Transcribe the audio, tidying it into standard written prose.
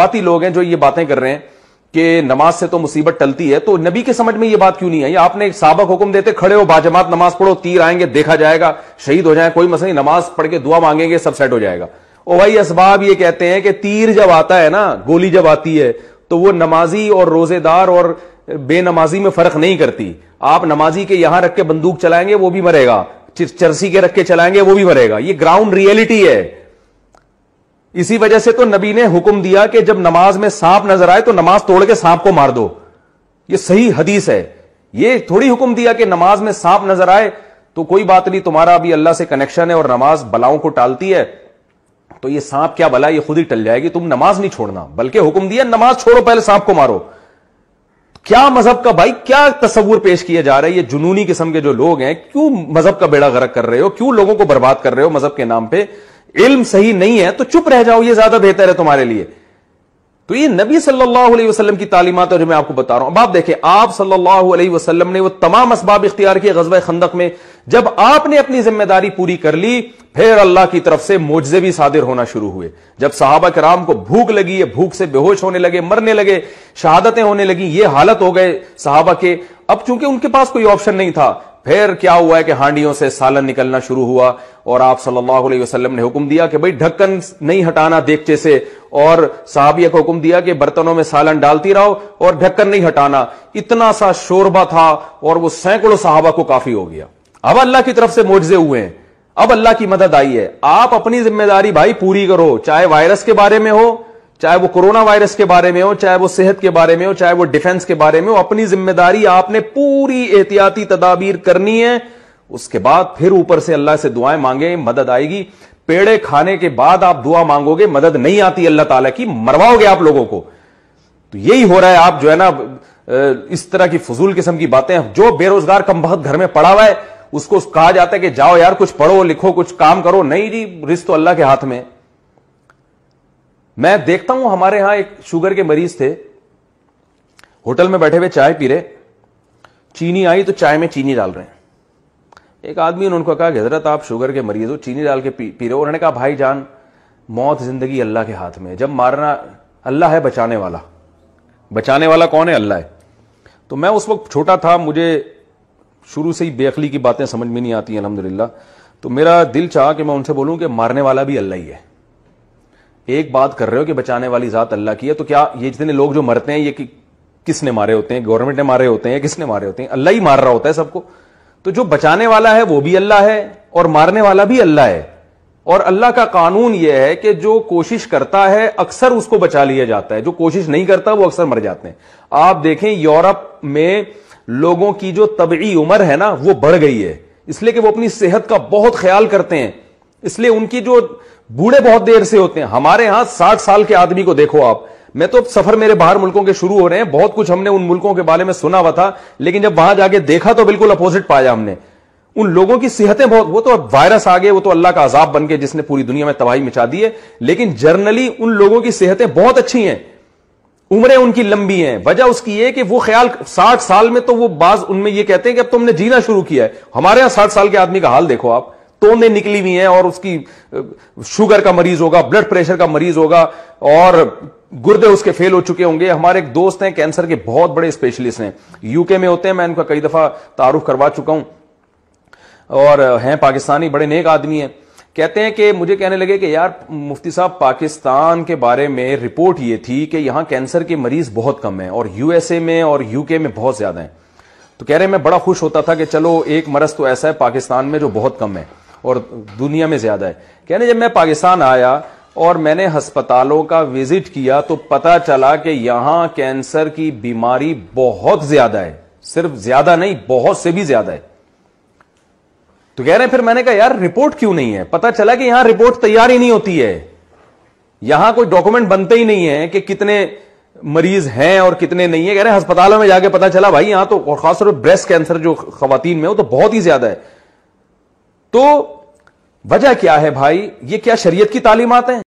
جذباتی لوگ ہیں جو یہ باتیں کر رہے ہیں کہ نماز سے تو مصیبت ٹلتی ہے, تو نبی کے سمجھ میں یہ بات کیوں نہیں آئی؟ آپ نے ایک سابق حکم دیتے, کھڑے ہو باجماعت نماز پڑھو, تیر آئیں گے دیکھا جائے گا, شہید ہو جائیں کوئی مسئلہ نہیں, نماز پڑھ کے دعا مانگیں گے سب سیٹ ہو جائے گا. او بھائی اسباب یہ کہتے ہیں کہ تیر جب آتا ہے نا, گولی جب آتی ہے تو وہ نمازی اور روزے دار اور بے نمازی میں فرق نہیں کرتی. آپ نمازی کے یہاں رکھ کے بندوق چلائیں گے وہ بھی مرے گا, چرسی کے رکھ کے چلائیں گے وہ بھی مرے گا. یہ گراؤنڈ ریئلٹی ہے. اسی وجہ سے تو نبی نے حکم دیا کہ جب نماز میں سانپ نظر آئے تو نماز توڑ کے سانپ کو مار دو. یہ صحیح حدیث ہے. یہ تھوڑی حکم دیا کہ نماز میں سانپ نظر آئے تو کوئی بات نہیں, تمہارا ابھی اللہ سے کنیکشن ہے اور نماز بلاؤں کو ٹالتی ہے, تو یہ سانپ کیا بلا, یہ خود ہی ٹل جائے گی, تم نماز نہیں چھوڑنا. بلکہ حکم دیا نماز چھوڑو پہلے سانپ کو مارو. کیا مذہب کا بھائی کیا تصور پیش کیا جا رہا ہے؟ یہ جنونی قسم کے جو لوگ ہیں, کیوں مذہب کا بیڑا غرق کر رہے ہو, کیوں لوگوں کو برباد کر رہے ہو مذہب کے نام پہ؟ علم صحیح نہیں ہے تو چپ رہ جاؤ, یہ زیادہ بہتر ہے تمہارے لیے. تو یہ نبی صلی اللہ علیہ وسلم کی تعلیمات ہے جو میں آپ کو بتا رہا ہوں. اب آپ دیکھیں, آپ صلی اللہ علیہ وسلم نے وہ تمام اسباب اختیار کیے غزوہ خندق میں. جب آپ نے اپنی ذمہ داری پوری کر لی, پھر اللہ کی طرف سے معجزے بھی صادر ہونا شروع ہوئے. جب صحابہ کرام کو بھوک لگی ہے, بھوک سے بے ہوش ہونے لگے, مرنے لگے, شہادتیں ہونے لگی, یہ حالت ہو گئے صحابہ کے. اب چونکہ ان کے پاس کوئی آپشن نہیں تھا, پھر کیا ہوا ہے کہ ہانڈیوں سے سالن نکلنا شروع ہوا, اور آپ صلی اللہ علیہ وسلم نے حکم دیا کہ بھئی ڈھکن نہیں ہٹانا دیگچے سے, اور صحابیہ کو حکم دیا کہ برتنوں میں سالن ڈالتی رہو اور ڈھکن نہیں ہٹانا. اتنا سا شوربہ تھا اور وہ سینکڑوں صحابہ کو کافی ہو گیا. اب اللہ کی طرف سے معجزے ہوئے ہیں, اب اللہ کی مدد آئی ہے. آپ اپنی ذمہ داری بھائی پوری کرو, چاہے وائرس کے بارے میں ہو, چاہے وہ کورونا وائرس کے بارے میں ہو, چاہے وہ صحت کے بارے میں ہو, چاہے وہ ڈیفنس کے بارے میں ہو. اپنی ذمہ داری آپ نے پوری احتیاطی تدابیر کرنی ہے. اس کے بعد پھر اوپر سے اللہ سے دعائیں مانگیں, مدد آئے گی. پیڑے کھانے کے بعد آپ دعا مانگو گے, مدد نہیں آتی اللہ تعالیٰ کی, مرواؤ گے آپ لوگوں کو. تو یہی ہو رہا ہے. آپ جو ہے نا اس طرح کی فضول قسم کی باتیں, جو بے روزگار کم بخت گھر میں پڑا ہوا ہے اس کو کہا جاتا ہے کہ جاؤ یار کچھ پڑھو لکھو کچھ کام کرو. نہیں جی, رزق تو اللہ کے ہاتھ میں. میں دیکھتا ہوں ہمارے ہاں ایک شوگر کے مریض تھے, ہوٹل میں بیٹھے ہوئے چائے پی رہے, چینی آئی تو چائے میں چینی ڈال رہے ہیں. ایک آدمی نے ان کو کہا کہ حضرت آپ شوگر کے مریض ہو, چینی ڈال کے پی رہے ہو. انہوں نے کہا بھائی جان موت زندگی اللہ کے ہاتھ میں, جب مارنا اللہ ہے, بچانے والا. بچانے والا کون ہے؟ اللہ ہے. تو میں اس وقت چھوٹا تھا, مجھے شروع سے ہی بے عقلی کی باتیں سمجھ میں نہیں آتی الحمدللہ. تو میرا دل چاہا کہ میں ان سے بولوں کہ مارنے والا بھی اللہ ہی ہے. ایک بات کر رہے ہو کہ بچانے والی ذات اللہ کی ہے, تو کیا یہ جتنے لوگ جو مرتے ہیں یہ کس نے مارے ہوتے ہیں؟ گورنمنٹ نے مارے ہوتے ہیں, کس نے مارے ہوتے ہیں؟ اللہ ہی مار رہا ہوتا ہے سب کو. تو جو بچانے والا ہے وہ بھی اللہ ہے اور مارنے والا بھی اللہ ہے. اور اللہ کا قانون یہ ہے کہ جو کوشش کرتا ہے اکثر اس کو بچا لیا جاتا ہے, جو کوشش نہیں کرتا وہ اکثر مر جاتے ہیں. آپ دیکھیں یورپ میں لوگوں کی جو طبعی عمر ہے نا وہ بڑھ گئی ہے, اس لیے کہ وہ اپنی صحت کا بہت خیال کرتے ہیں, اس لیے ان کی جو بوڑھے بہت دیر سے ہوتے ہیں. ہمارے ہاں 60 سال کے آدمی کو دیکھو آپ. میں تو سفر میرے باہر ملکوں کے شروع ہو رہے ہیں, بہت کچھ ہم نے ان ملکوں کے بارے میں سنا ہوا تھا, لیکن جب وہاں جا کے دیکھا تو بالکل اپوزٹ پایا ہم نے. ان لوگوں کی صحتیں بہت, وہ تو وائرس آ گئے, وہ تو اللہ کا عذاب بن کے جس نے پوری دنیا میں تباہی مچا دی ہے, لیکن جرنلی ان لوگوں کی صحتیں بہت اچھی ہیں, عمریں ان کی لمبی ہیں. وجہ اس کی یہ کہ وہ خیال 60 سال میں تو وہ بعض ان میں یہ کہتے ہیں کہ اب تم نے جینا شروع کیا ہے. ہمارے یہاں 60 سال کے آدمی کا حال دیکھو آپ, توندیں نکلی ہوئی ہیں, اور اس کی شوگر کا مریض ہوگا, بلڈ پریشر کا مریض ہوگا, اور گردے اس کے فیل ہو چکے ہوں گے. ہمارے ایک دوست ہیں کینسر کے بہت بڑے اسپیشلسٹ ہیں, یو کے میں ہوتے ہیں, میں ان کا کئی دفعہ تعارف کروا چکا ہوں, اور ہیں پاکستانی, بڑے نیک آدمی ہیں. کہتے ہیں کہ مجھے کہنے لگے کہ یار مفتی صاحب پاکستان کے بارے میں رپورٹ یہ تھی کہ یہاں کینسر کے مریض بہت کم ہیں اور یو ایس اے میں اور یو کے میں بہت زیادہ ہیں. تو کہہ رہے میں بڑا خوش ہوتا تھا کہ چلو ایک مرض تو ایسا ہے پاکستان میں جو بہت کم ہے اور دنیا میں زیادہ ہے. کہنے جب میں پاکستان آیا اور میں نے ہسپتالوں کا وزٹ کیا تو پتا چلا کہ یہاں کینسر کی بیماری بہت زیادہ ہے, صرف زیادہ نہیں بہت سے بھی زیادہ ہے. تو کہہ رہے ہیں پھر میں نے کہا یار رپورٹ کیوں نہیں ہے؟ پتا چلا کہ یہاں رپورٹ تیار ہی نہیں ہوتی ہے, یہاں کوئی ڈاکومنٹ بنتے ہی نہیں ہے کہ کتنے مریض ہیں اور کتنے نہیں ہیں. کہہ رہے ہیں ہسپتالوں میں جا کے پتا چلا بھائی یہاں تو, اور خاص طور پر بریسٹ کینسر جو خواتین میں ہو تو بہت ہی زیادہ ہے. تو وجہ کیا ہے بھائی؟ یہ کیا شریعت کی تعلیمات ہیں؟